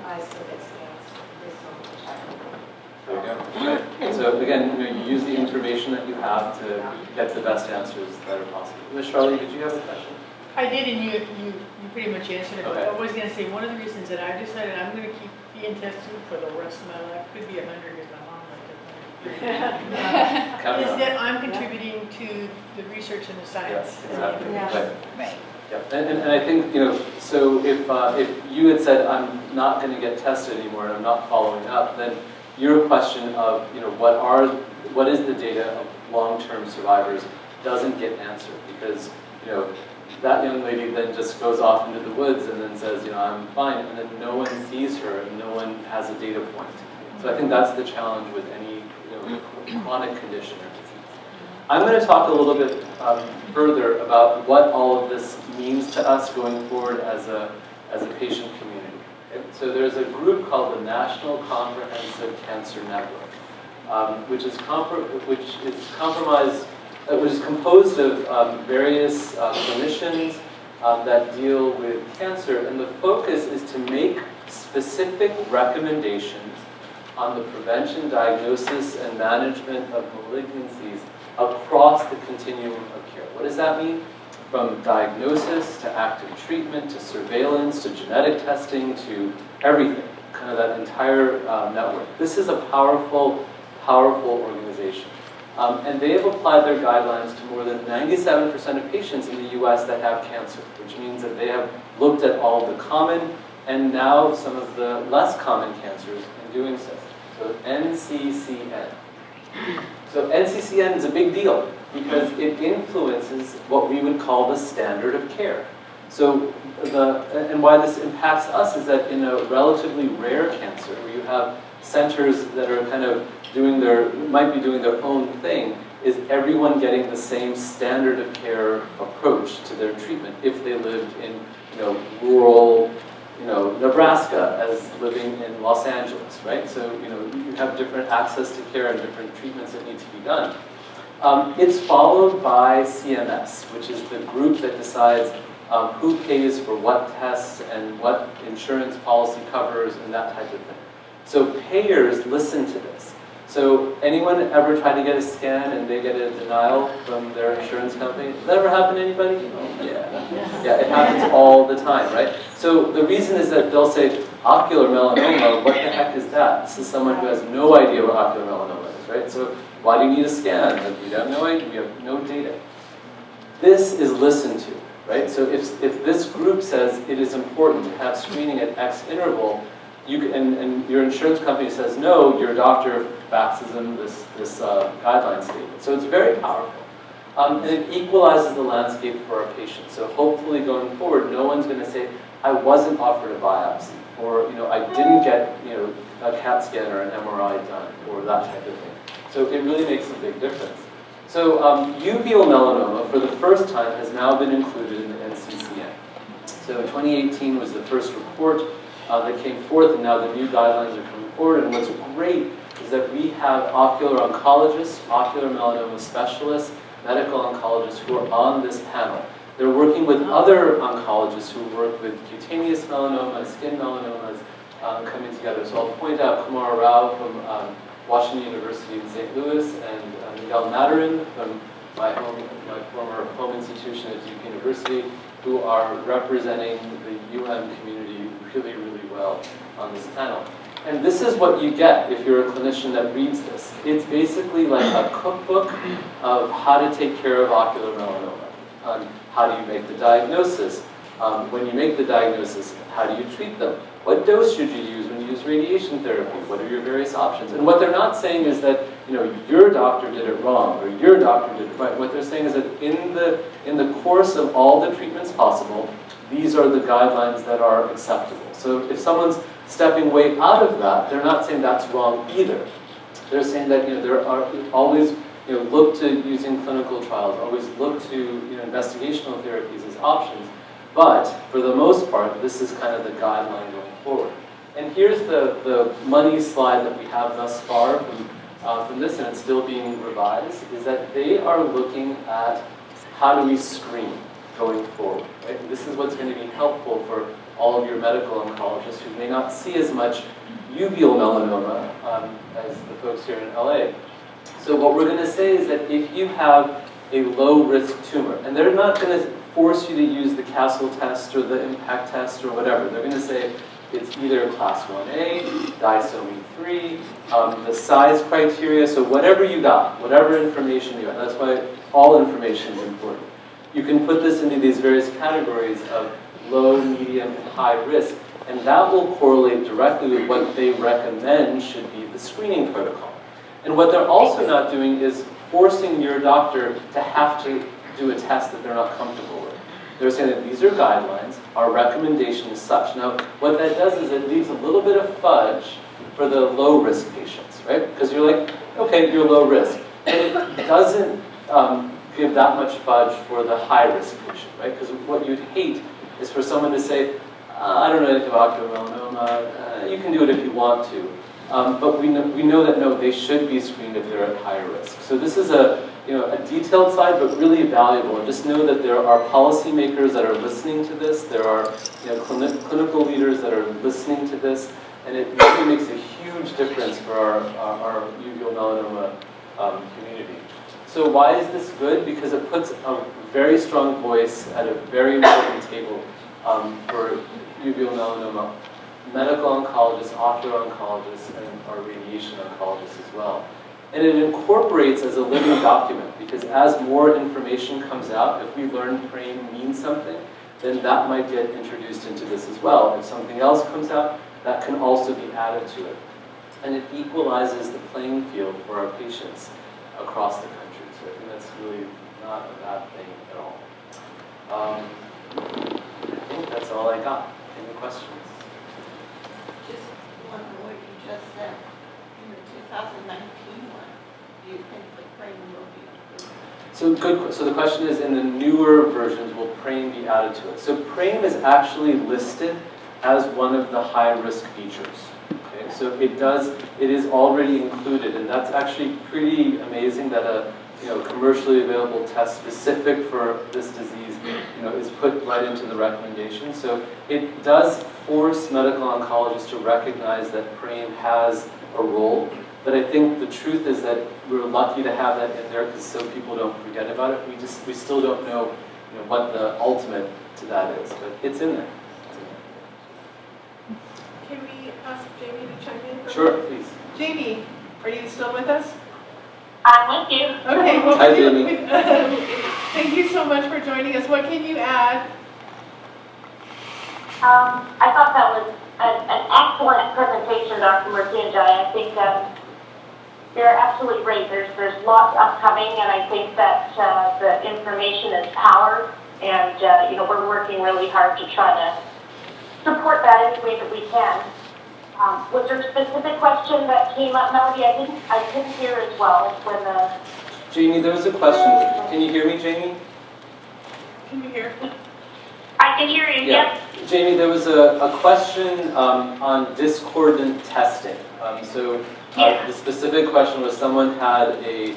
I still get scans based on which I don't know. There you go. Right. So again, you use the information that you have to get the best answers that are possible. Ms. Charlie, did you have a question? I did, and you pretty much answered it. Okay. But I was going to say, one of the reasons that I decided I'm going to keep being tested for the rest of my life, could be 100 if my mom lived Count is on. that I'm contributing to the research and the science. Yes, exactly. Yeah. Right. Right. Yeah. And I think, so if you had said, I'm not going to get tested anymore and I'm not following up, then your question of, what is the data of long-term survivors doesn't get answered because, that young lady then just goes off into the woods and then says, I'm fine, and then no one sees her and no one has a data point. So I think that's the challenge with any chronic condition or disease. I'm going to talk a little bit further about what all of this means to us going forward as a patient community. Okay? So there's a group called the National Comprehensive Cancer Network, which is composed of various clinicians that deal with cancer, and the focus is to make specific recommendations on the prevention, diagnosis, and management of malignancies across the continuum of care. What does that mean? From diagnosis to active treatment to surveillance to genetic testing to everything, kind of that entire network. This is a powerful, powerful organization. And they have applied their guidelines to more than 97% of patients in the US that have cancer, which means that they have looked at all the common and now some of the less common cancers in doing so. So NCCN. So NCCN is a big deal because it influences what we would call the standard of care. So and why this impacts us is that in a relatively rare cancer, where you have centers that are kind of might be doing their own thing, is everyone getting the same standard of care approach to their treatment if they lived in rural Nebraska as living in Los Angeles, right? So you have different access to care and different treatments that need to be done. It's followed by CMS, which is the group that decides who pays for what tests and what insurance policy covers and that type of thing. So payers listen to this. So anyone ever try to get a scan and they get a denial from their insurance company? Does that ever happen to anybody? Oh, yeah. Yeah, it happens all the time, right? So the reason is that they'll say, ocular melanoma, what the heck is that? This is someone who has no idea what ocular melanoma is, right? So why do you need a scan? Like, you have no idea, you have no data. This is listened to, right? So if this group says it is important to have screening at X interval, and your insurance company says no, your doctor faxes them this guideline statement. So it's very powerful. And it equalizes the landscape for our patients. So hopefully going forward, no one's going to say, I wasn't offered a biopsy, or I didn't get a CAT scan or an MRI done, or that type of thing. So it really makes a big difference. So uveal melanoma, for the first time, has now been included in the NCCN. So 2018 was the first report that came forth, and now the new guidelines are coming forward. And what's great is that we have ocular oncologists, ocular melanoma specialists, medical oncologists who are on this panel. They're working with other oncologists who work with cutaneous melanoma, skin melanomas, coming together. So I'll point out Kumar Rao from Washington University in St. Louis, and Miguel Matarin from my former home institution at Duke University, who are representing the community really, really well on this panel. And this is what you get if you're a clinician that reads this. It's basically like a cookbook of how to take care of ocular melanoma. How do you make the diagnosis? When you make the diagnosis, how do you treat them? What dose should you use when you use radiation therapy? What are your various options? And what they're not saying is that your doctor did it wrong or your doctor did it right. What they're saying is that in the course of all the treatments possible, these are the guidelines that are acceptable. So if someone's stepping way out of that, they're not saying that's wrong either. They're saying that there are always look to using clinical trials, always look to investigational therapies as options. But for the most part, this is kind of the guideline going forward. And here's the money slide that we have thus far from this, and it's still being revised, is that they are looking at how do we screen going forward. Right? And this is what's going to be helpful for all of your medical oncologists who may not see as much uveal melanoma as the folks here in LA. So what we're going to say is that if you have a low-risk tumor, and they're not going to force you to use the Castle test or the impact test or whatever. They're going to say, it's either class 1A, disomy 3, the size criteria, so whatever you got, whatever information you got, that's why all information is important. You can put this into these various categories of low, medium, and high risk, and that will correlate directly with what they recommend should be the screening protocol. And what they're also not doing is forcing your doctor to have to do a test that they're not comfortable with. They're saying that these are guidelines, our recommendation is such. Now, what that does is it leaves a little bit of fudge for the low-risk patients, right? Because you're like, okay, you're low risk. But it doesn't give that much fudge for the high-risk patient, right? Because what you'd hate is for someone to say, I don't know anything about ocular melanoma, you can do it if you want to. But we know that, no, they should be screened if they're at higher risk. So this is a detailed slide, but really valuable. And just know that there are policymakers that are listening to this. There are clinical leaders that are listening to this. And it really makes a huge difference for our uveal melanoma community. So why is this good? Because it puts a very strong voice at a very important table for uveal melanoma medical oncologists, ocular oncologists, and our radiation oncologists as well. And it incorporates as a living document, because as more information comes out, if we learn PRAME means something, then that might get introduced into this as well. If something else comes out, that can also be added to it. And it equalizes the playing field for our patients across the country. So I think that's really not a bad thing at all. I think that's all I got. Any questions? Just one on what you just said. In the 2019 one, do you think the PRAME will be approved? So the question is, in the newer versions, will PRAME be added to it? So PRAME is actually listed as one of the high-risk features. Okay, so it is already included, and that's actually pretty amazing that a commercially available test specific for this disease is put right into the recommendation. So it does force medical oncologists to recognize that PRAME has a role. But I think the truth is that we're lucky to have that in there because so people don't forget about it. We still don't know, what the ultimate to that is, but it's in there. Can we ask Jamie to chime in? Sure, please. Jamie, are you still with us? I'm with you. Okay, well, hi, Jamie. Thank you so much for joining us. What can you add? I thought that was an excellent presentation, Dr. Mruthyunjaya. I think you're absolutely right. There's lots upcoming, and I think that the information is power, and we're working really hard to try to support that any way that we can. Was there a specific question that came up, Melody? I couldn't hear as well when the... Jamie, there was a question. Can you hear me, Jamie? Can you hear? I can hear you, Yeah. yep. Jamie, there was a question on discordant testing. The specific question was someone had a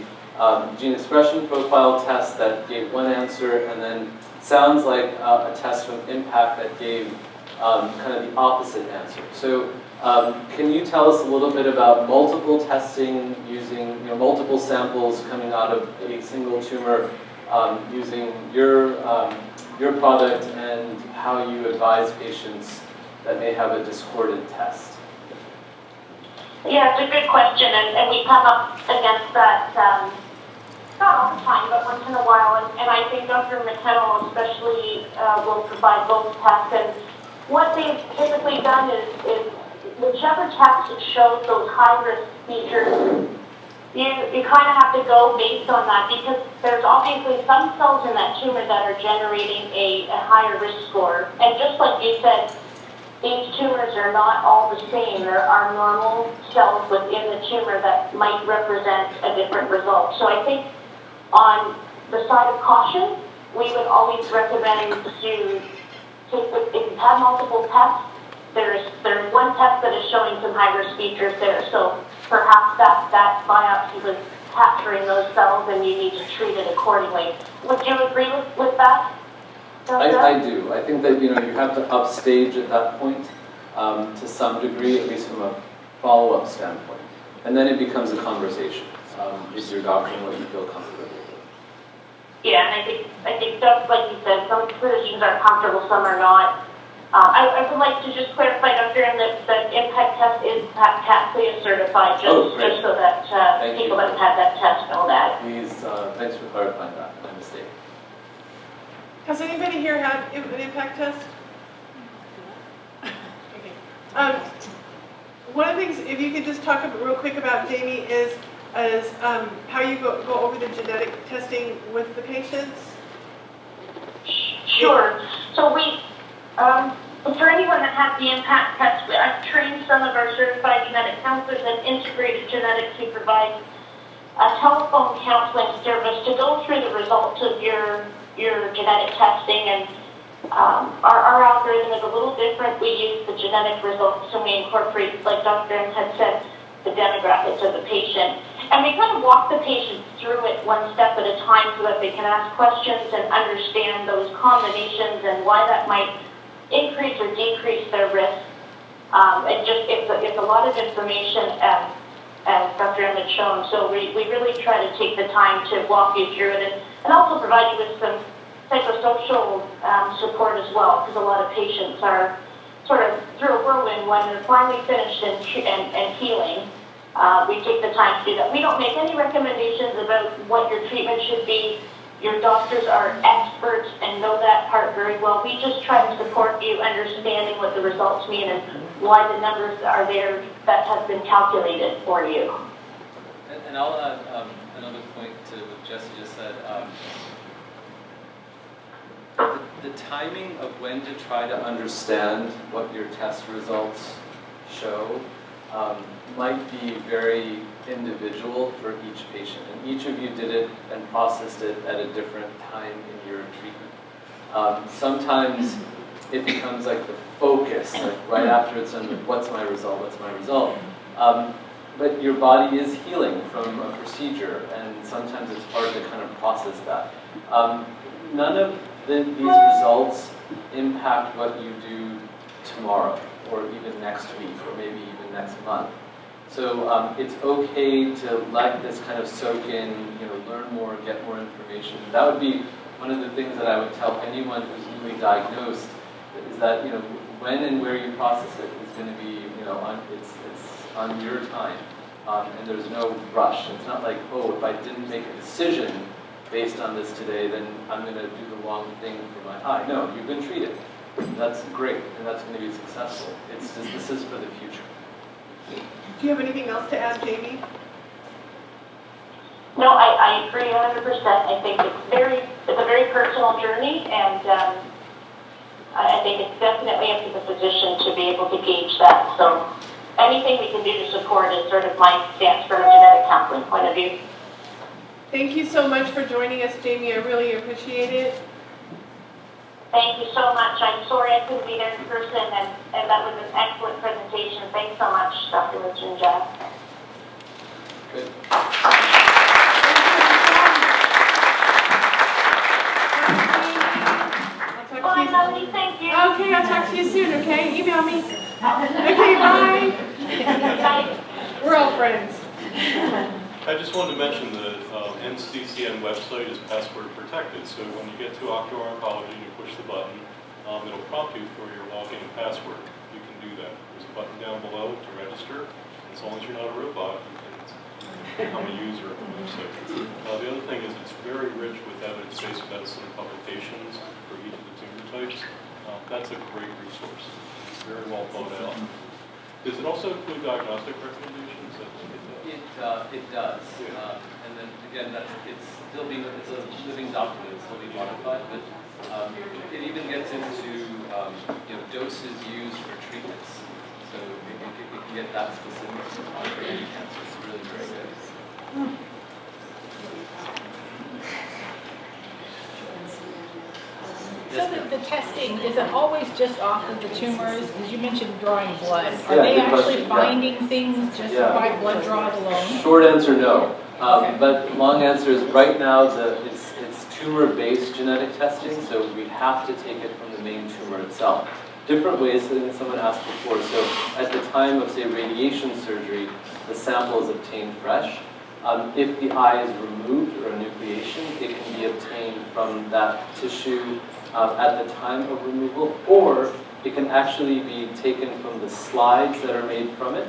gene expression profile test that gave one answer, and then it sounds like a test from Impact that gave kind of the opposite answer. So can you tell us a little bit about multiple testing using multiple samples coming out of a single tumor using your product and how you advise patients that may have a discordant test? Yeah, it's a good question, and we come up against that not all the time, but once in a while, and I think Dr. McKennell especially will provide both tests. And what they've typically done is whichever test shows those high-risk features, you kind of have to go based on that, because there's obviously some cells in that tumor that are generating a higher risk score. And just like you said, these tumors are not all the same. There are normal cells within the tumor that might represent a different result. So I think on the side of caution, we would always recommend to take, if you have multiple tests, there's one test that is showing some high-risk features there. So perhaps that biopsy was capturing those cells and you need to treat it accordingly. Would you agree with that? I do. I think that you have to upstage at that point to some degree, at least from a follow-up standpoint, and then it becomes a conversation with your doctor and what you feel comfortable with. Yeah, and I think just like you said, some physicians are comfortable, some are not. I would like to just clarify, Dr. M, that the impact test is CAP-CLIA certified, just so that people that have had that test know that. Please, thanks for clarifying that, my mistake. Has anybody here had an impact test? Okay. One of the things, if you could just talk real quick about, Jaime, is how you go over the genetic testing with the patients. Sure. So for anyone that has the impact test, I've trained some of our certified genetic counselors at Integrated Genetics who provide a telephone counseling service to go through the results of your genetic testing. And our algorithm is a little different. We use the genetic results and we incorporate, like Dr. M had said, the demographics of the patient. And we kind of walk the patient through it one step at a time so that they can ask questions and understand those combinations and why that might increase or decrease their risk. It's a lot of information as Dr. M had shown. So we really try to take the time to walk you through it and also provide you with some psychosocial support as well, because a lot of patients are sort of through a whirlwind when they're finally finished and healing. We take the time to do that. We don't make any recommendations about what your treatment should be. Your doctors are experts and know that part very well. We just try to support you understanding what the results mean and why the numbers are there that have been calculated for you. And I'll add another point to what Jesse just said. The timing of when to try to understand what your test results show might be very individual for each patient. And each of you did it and processed it at a different time in your treatment. Sometimes it becomes like the focus, like right after it's done, what's my result, what's my result? But your body is healing from a procedure, and sometimes it's hard to kind of process that. None of these results impact what you do tomorrow, or even next week, or maybe even next month. So it's okay to let this kind of soak in, learn more, get more information. That would be one of the things that I would tell anyone who's newly diagnosed, is that when and where you process it is going to be it's on your time, and there's no rush. It's not like, oh, if I didn't make a decision based on this today, then I'm going to do the wrong thing for my eye. No, you've been treated. That's great, and that's going to be successful. It's just, this is for the future. Do you have anything else to add, Jaime? No, I agree 100%. I think it's a very personal journey, and I think it's definitely up to the physician to be able to gauge that. So anything we can do to support is sort of my stance from a genetic counseling point of view. Thank you so much for joining us, Jaime. I really appreciate it. Thank you so much. I'm sorry I couldn't be there in person, and that was an excellent presentation. Thanks so much, Dr. Mruthyunjaya. Good. Bye, Melanie. Thank you. Okay, I'll talk to you soon, okay? Email me. Okay, bye. Bye. We're all friends. I just wanted to mention the NCCN website is password protected, so when you get to Ocular Oncology and you push the button, it'll prompt you for your login and password. You can do that. There's a button down below to register. As long as you're not a robot, you can become a user of the website. The other thing is it's very rich with evidence-based medicine publications for each of the tumor types. That's a great resource. It's very well thought out. Does it also include diagnostic recommendations? It does. And then again, it's a living document. It's still being modified, but it even gets into doses used for treatments. So it can get that specific for any cancer. It's really great. So the testing, is it always just off of the tumors? Because you mentioned drawing blood. Are they actually finding things just by blood draws alone? Short answer, no. But long answer is right now it's tumor-based genetic testing, so we have to take it from the main tumor itself. Different ways than someone asked before. So at the time of, say, radiation surgery, the sample is obtained fresh. If the eye is removed or a nucleation, it can be obtained from that tissue at the time of removal, or it can actually be taken from the slides that are made from it.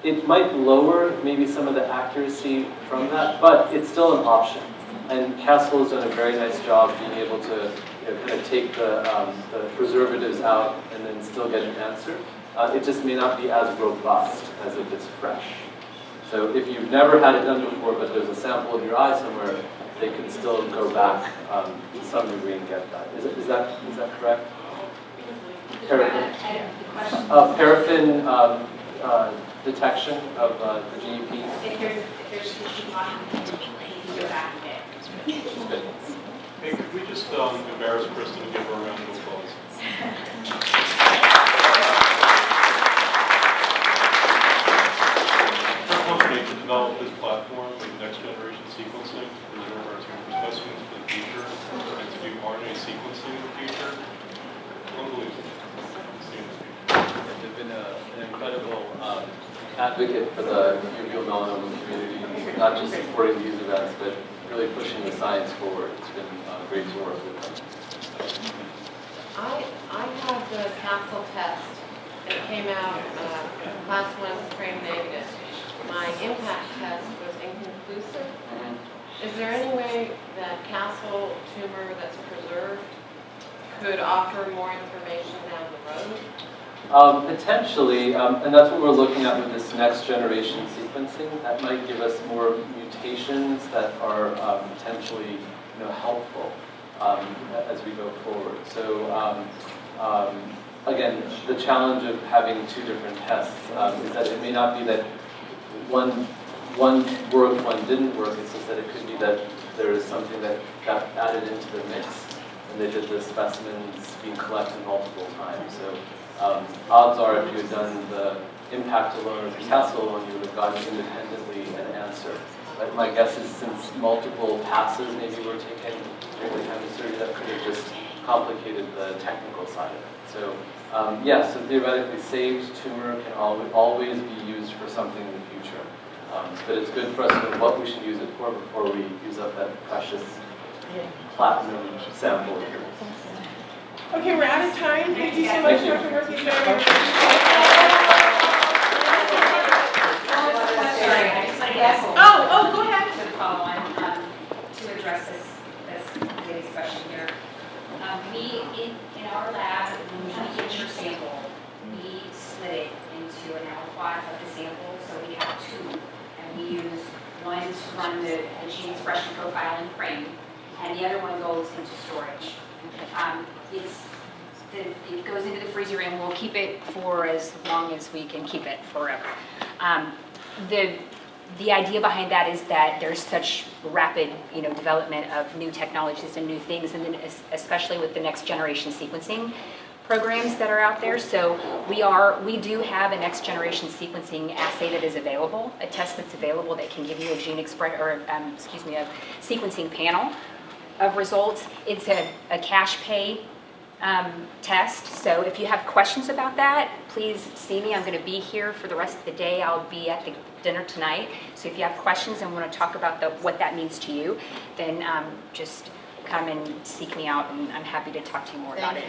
It might lower maybe some of the accuracy from that, but it's still an option. And Castle has done a very nice job being able to kind of take the preservatives out and then still get an answer. It just may not be as robust as if it's fresh. So if you've never had it done before, but there's a sample in your eye somewhere, they can still go back to some degree and get that. Is that correct? Paraffin. Paraffin detection of the GEP. If there's issues on it, you can go back and get. Good. Hey, could we just embarrass Kristen and give her a round of applause? Our company to develop this platform with next generation sequencing to preserve our tumor specimens for the future and to do RNA sequencing in the future. Unbelievable. They've been an incredible advocate for the uveal melanoma community, not just supporting these events, but really pushing the science forward. It's been great to work with them. I had the Castle test. It came out class 1 gram negative. My impact test was inconclusive. Is there any way that Castle tumor that's preserved could offer more information down the road? Potentially, and that's what we're looking at with this next generation sequencing. That might give us more mutations that are potentially helpful as we go forward. So again, the challenge of having two different tests is that it may not be that one worked, one didn't work. It's just that it could be that there is something that got added into the mix, and they did the specimens being collected multiple times. So odds are, if you had done the impact alone or the Castle alone, you would have gotten independently an answer. But my guess is, since multiple passes maybe were taken during the time of surgery, that could have just complicated the technical side of it. So yes, so theoretically, saved tumor can always be used for something in the future. But it's good for us to know what we should use it for before we use up that precious platinum sample here. Okay, we're out of time. Thank you so much, Dr. Mruthyunjaya. Oh, go ahead. To follow on, to address this lady's question here. We, in our lab, when we get your sample, we split it into an aliquot of the sample, so we have two. And we use one to run the gene expression profile in frame, and the other one goes into storage. It goes into the freezer, and we'll keep it for as long as we can keep it forever. The idea behind that is that there's such rapid, development of new technologies and new things, and then especially with the next generation sequencing programs that are out there. So we do have a next generation sequencing assay that is available, a test that's available that can give you a a sequencing panel of results. It's a cash pay test. So if you have questions about that, please see me. I'm going to be here for the rest of the day. I'll be at the dinner tonight. So if you have questions and want to talk about what that means to you, then just come and seek me out, and I'm happy to talk to you more about it.